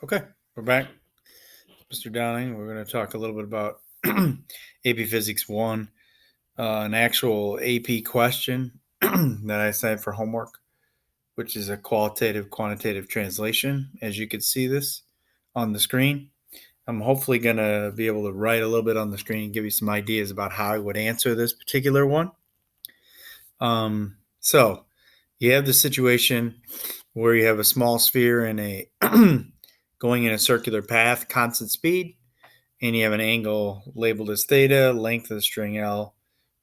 Okay, we're back. Mr. Downing, we're going to talk a little bit about AP Physics 1, an actual AP question that I assigned for homework, which is a qualitative quantitative translation. As you can see this on the screen, I'm hopefully going to be able to write a little bit on the screen and give you some ideas about how I would answer this particular one. So you have the situation where you have a small sphere and a going in a circular path, constant speed, and you have an angle labeled as theta, length of the string L,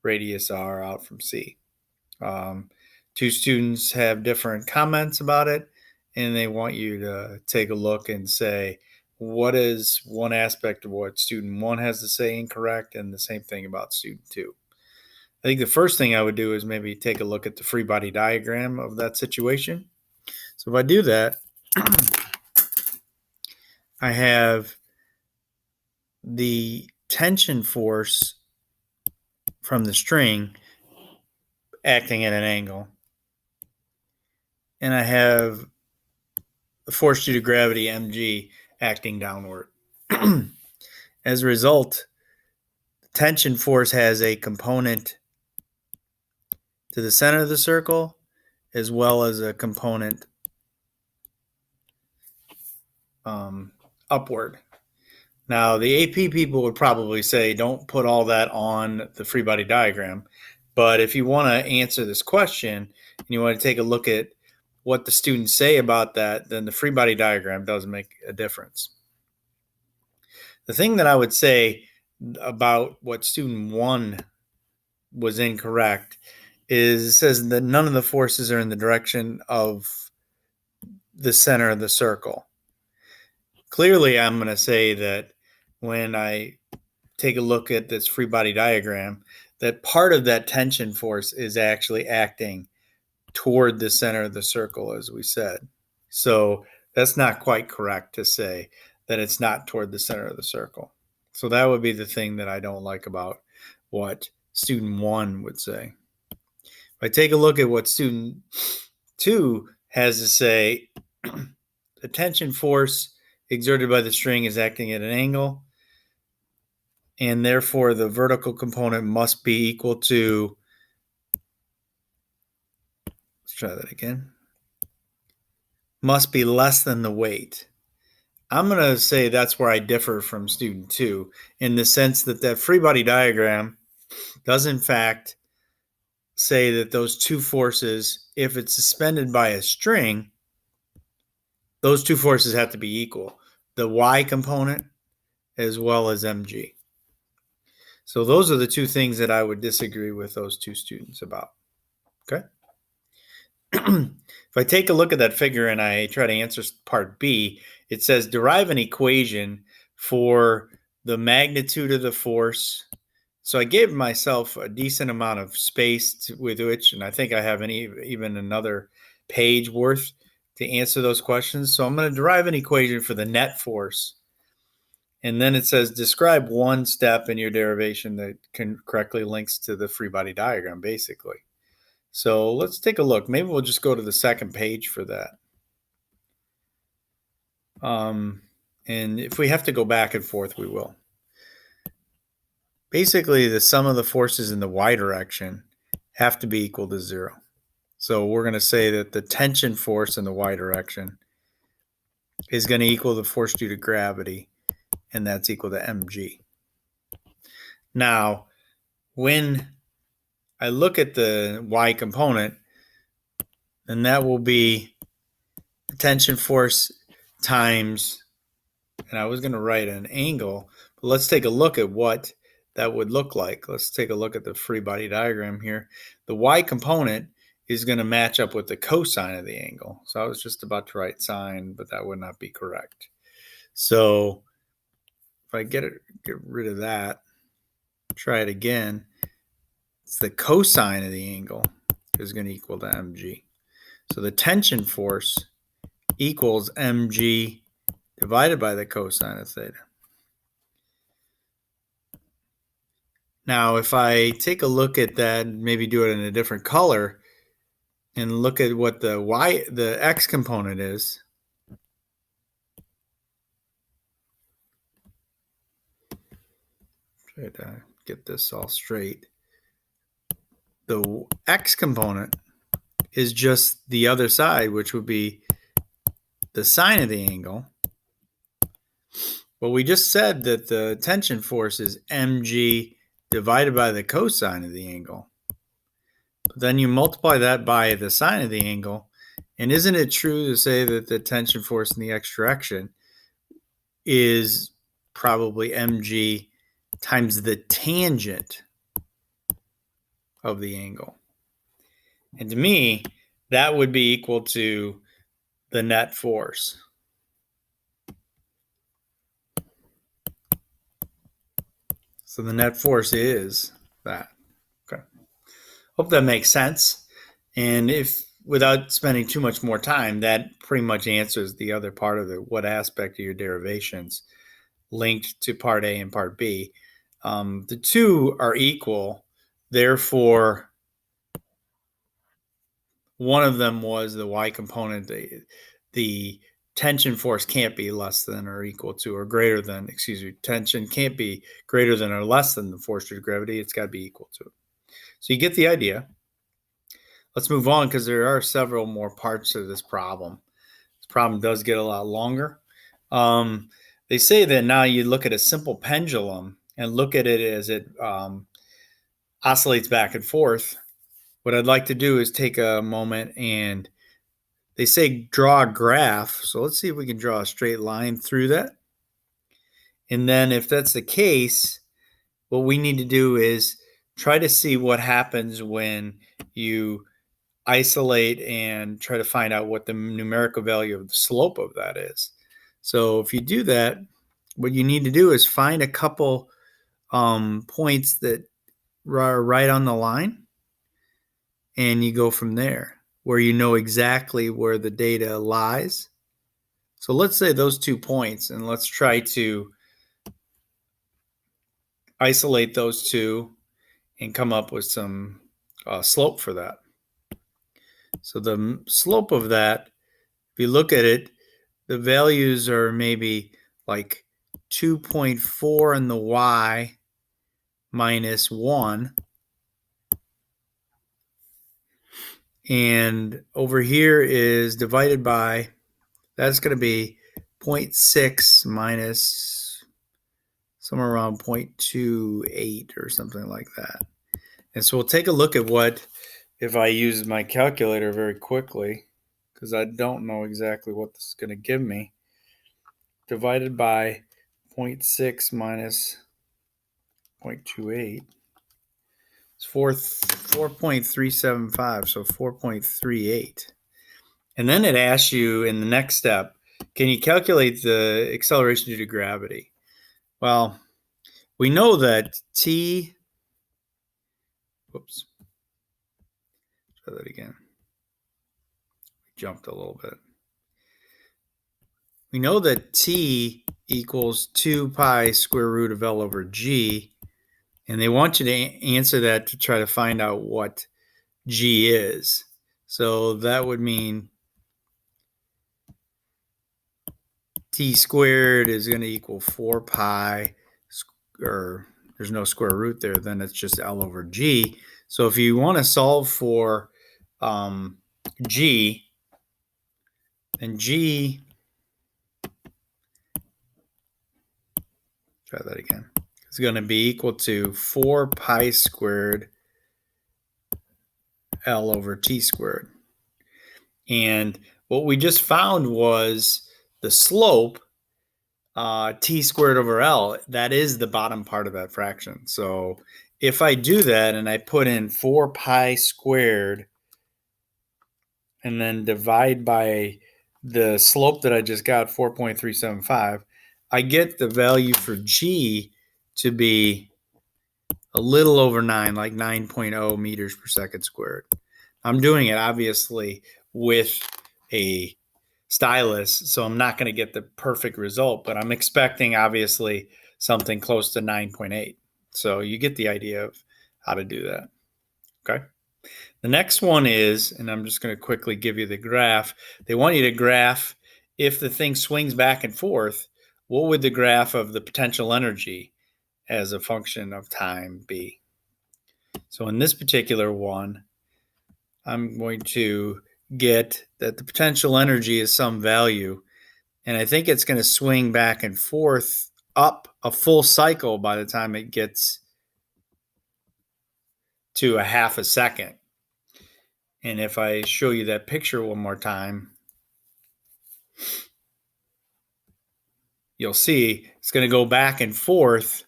radius R out from C. Two students have different comments about it, and they want you to take a look and say, what is one aspect of what student one has to say incorrect, and the same thing about student two. I think the first thing I would do is maybe take a look at the free body diagram of that situation. So if I do that, I have the tension force from the string acting at an angle. And I have the force due to gravity, mg, acting downward. As a result, tension force has a component to the center of the circle as well as a component upward. Now, the AP people would probably say don't put all that on the free body diagram. But if you want to answer this question and you want to take a look at what the students say about that, then the free body diagram does make a difference. The thing that I would say about what student one was incorrect is it says that none of the forces are in the direction of the center of the circle. Clearly, I'm going to say that when I take a look at this free body diagram, that part of that tension force is actually acting toward the center of the circle, as we said. So that's not quite correct to say that it's not toward the center of the circle. So that would be the thing that I don't like about what student one would say. If I take a look at what student two has to say, the tension force exerted by the string is acting at an angle, and therefore the vertical component must be equal to, let's try that again, must be less than the weight. I'm going to say that's where I differ from student two, in the sense that that free body diagram does in fact say that those two forces, if it's suspended by a string, those two forces have to be equal, the y component as well as mg. So those are the two things that I would disagree with those two students about. Okay. If I take a look at that figure and I try to answer part B, it says derive an equation for the magnitude of the force. So I gave myself a decent amount of space with which, and I think I have even another page worth to answer those questions. So I'm going to derive an equation for the net force. And then it says describe one step in your derivation that correctly links to the free body diagram, basically. So let's take a look. Maybe we'll just go to the second page for that. And if we have to go back and forth, we will. Basically, the sum of the forces in the y direction have to be equal to 0. So we're going to say that the tension force in the y direction is going to equal the force due to gravity, and that's equal to mg. Now, when I look at the y component, then that will be tension force times, and I was going to write an angle, but let's take a look at what that would look like. Let's take a look at the free body diagram here. The y component is going to match up with the cosine of the angle. So I was just about to write sine, but that would not be correct. So if I get rid of that, try it again, it's the cosine of the angle is going to equal to mg. So the tension force equals mg divided by the cosine of theta. Now, if I take a look at that and maybe do it in a different color and look at what the x component is, Try to get this all straight. The x component is just the other side, which would be the sine of the angle. Well, we just said that the tension force is mg divided by the cosine of the angle. But then you multiply that by the sine of the angle. And isn't it true to say that the tension force in the x direction is probably mg times the tangent of the angle? And to me, that would be equal to the net force. So the net force is that. Okay. Hope that makes sense. And if, without spending too much more time, that pretty much answers the other part of it. What aspect of your derivations linked to part A and part B? The two are equal. Therefore, one of them was the y component. The tension force can't be less than or equal to or greater than, tension can't be greater than or less than the force due to gravity. It's got to be equal to it. So you get the idea. Let's move on because there are several more parts of this problem. This problem does get a lot longer. They say that now you look at a simple pendulum and look at it as it oscillates back and forth. What I'd like to do is take a moment and they say draw a graph. So let's see if we can draw a straight line through that. And then if that's the case, what we need to do is try to see what happens when you isolate and try to find out what the numerical value of the slope of that is. So if you do that, what you need to do is find a couple points that are right on the line, and you go from there where you know exactly where the data lies. So let's say those 2 points, and let's try to isolate those two and come up with some slope for that. So the slope of that, if you look at it, the values are maybe like 2.4 in the y minus 1. And over here is divided by, that's going to be 0.6 minus somewhere around 0.28 or something like that. And so we'll take a look at what, if I use my calculator very quickly, because I don't know exactly what this is going to give me, divided by 0.6 minus 0.28. It's 4.375, so 4.38. And then it asks you in the next step, can you calculate the acceleration due to gravity? Well, we know that T, whoops, try that again. Jumped a little bit. We know that T equals 2 pi square root of L over G, and they want you to answer that to try to find out what G is. So that would mean T squared is going to equal 4 pi, or there's no square root there, then it's just L over G. So if you want to solve for G, then G, try that again, is going to be equal to 4 pi squared L over T squared. And what we just found was the slope, T squared over L, that is the bottom part of that fraction. So if I do that and I put in 4 pi squared and then divide by the slope that I just got, 4.375, I get the value for G to be a little over 9, like 9.0 meters per second squared. I'm doing it obviously with a stylus, so I'm not going to get the perfect result, but I'm expecting obviously something close to 9.8. So you get the idea of how to do that. Okay. The next one is, and I'm just going to quickly give you the graph. They want you to graph if the thing swings back and forth, what would the graph of the potential energy as a function of time be? So in this particular one, I'm going to get that the potential energy is some value, and I think it's going to swing back and forth up a full cycle by the time it gets to a half a second. And if I show you that picture one more time, you'll see it's going to go back and forth.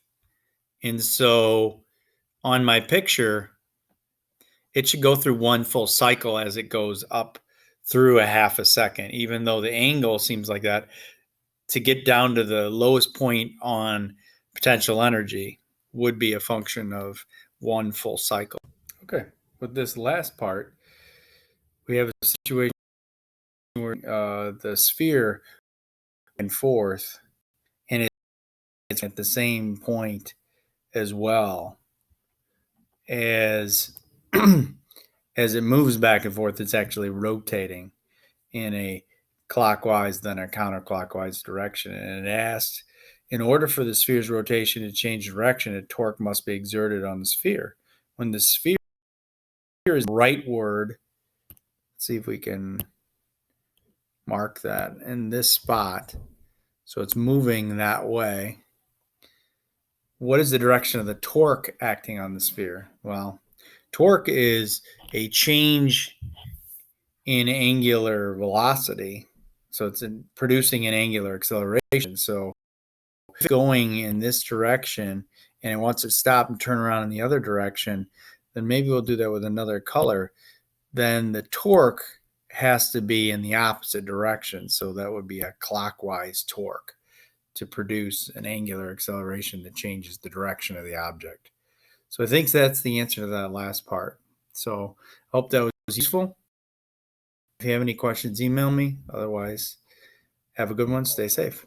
And so on my picture, it should go through one full cycle as it goes up through a half a second, even though the angle seems like that. To get down to the lowest point on potential energy would be a function of one full cycle. Okay, with this last part, we have a situation where the sphere and forth, and it's at the same point as well as as it moves back and forth. It's actually rotating in a clockwise then a counterclockwise direction. And it asked, in order for the sphere's rotation to change direction, a torque must be exerted on the sphere. When the sphere is rightward, let's see if we can mark that in this spot. So it's moving that way. What is the direction of the torque acting on the sphere? Well, torque is a change in angular velocity. So it's producing an angular acceleration. So if it's going in this direction and it wants to stop and turn around in the other direction, then maybe we'll do that with another color. Then the torque has to be in the opposite direction. So that would be a clockwise torque to produce an angular acceleration that changes the direction of the object. So I think that's the answer to that last part. So I hope that was useful. If you have any questions, email me. Otherwise, have a good one. Stay safe.